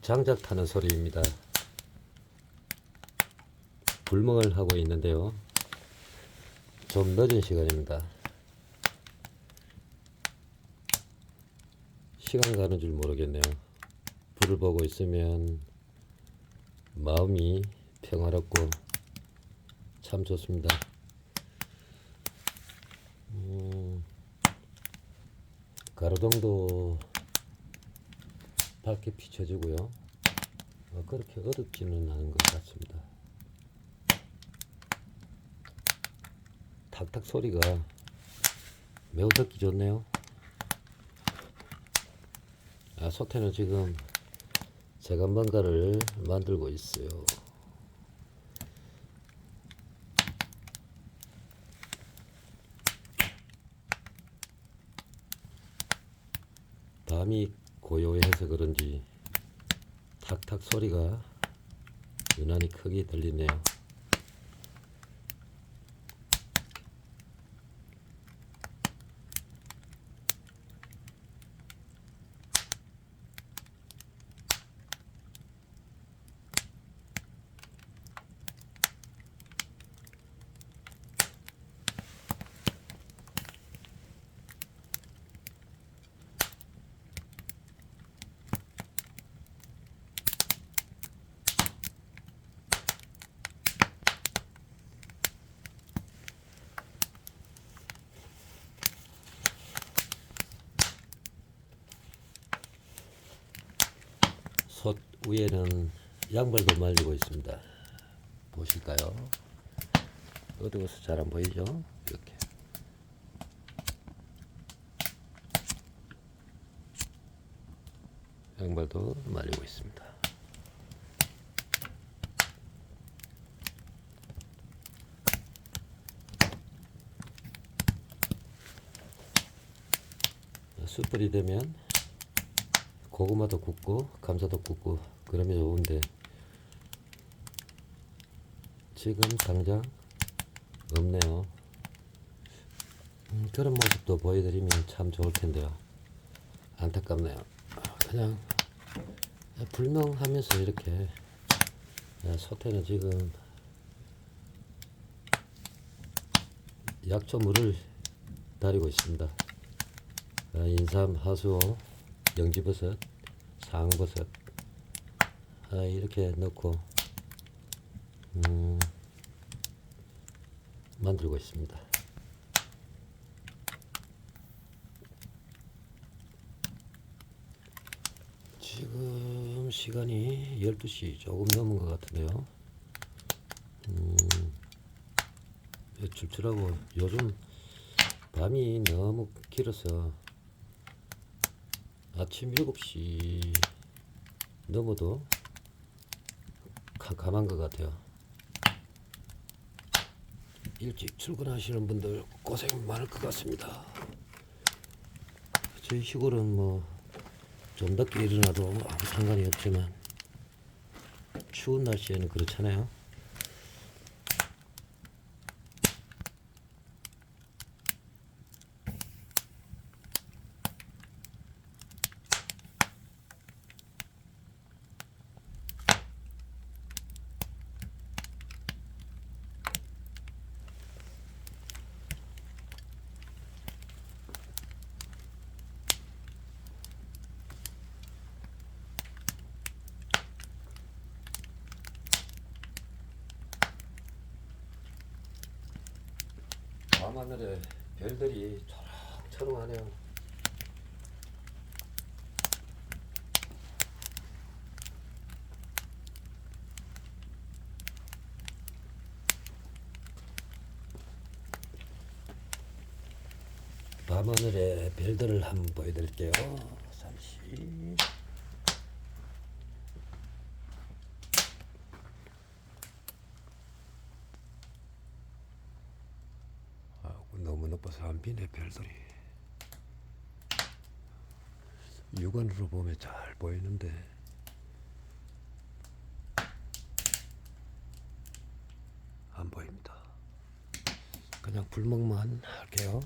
장작 타는 소리입니다. 불멍을 하고 있는데요. 좀 늦은 시간입니다. 시간 가는 줄 모르겠네요. 불을 보고 있으면 마음이 평화롭고 참 좋습니다. 가로등도 밝게 비춰지고요. 그렇게 어둡지는 않은 것 같습니다. 탁탁 소리가 매우 듣기 좋네요. 소태는 지금 제가 뭔가를 만들고 있어요. 밤이 고요해서 그런지 탁탁 소리가 유난히 크게 들리네요. 솥 위에는 양말도 말리고 있습니다. 보실까요? 어두워서 잘 안 보이죠? 이렇게 양말도 말리고 있습니다. 숯불이 되면 고구마도 굽고 감자도 굽고 그러면 좋은데 지금 당장 없네요. 그런 모습도 보여드리면 참 좋을 텐데요. 안타깝네요. 그냥 불멍하면서 이렇게 소태는 지금 약초물을 다리고 있습니다. 인삼, 하수오, 영지버섯, 상버섯 이렇게 넣고 만들고 있습니다. 지금 시간이 12시 조금 넘은 것 같은데요. 출출하고 요즘 밤이 너무 길어서 아침 7시 넘어도 캄캄한 것 같아요. 일찍 출근하시는 분들 고생 많을 것 같습니다. 저희 시골은 뭐 좀 늦게 일어나도 아무 상관이 없지만 추운 날씨에는 그렇잖아요. 밤하늘에 별들이 초롱초롱하네요. 밤하늘에 별들을 한번 보여드릴게요. 잠시. 너무 높아서 안 비네 별들이. 육안으로 보면 잘 보이는데 안 보입니다. 그냥 불멍만 할게요.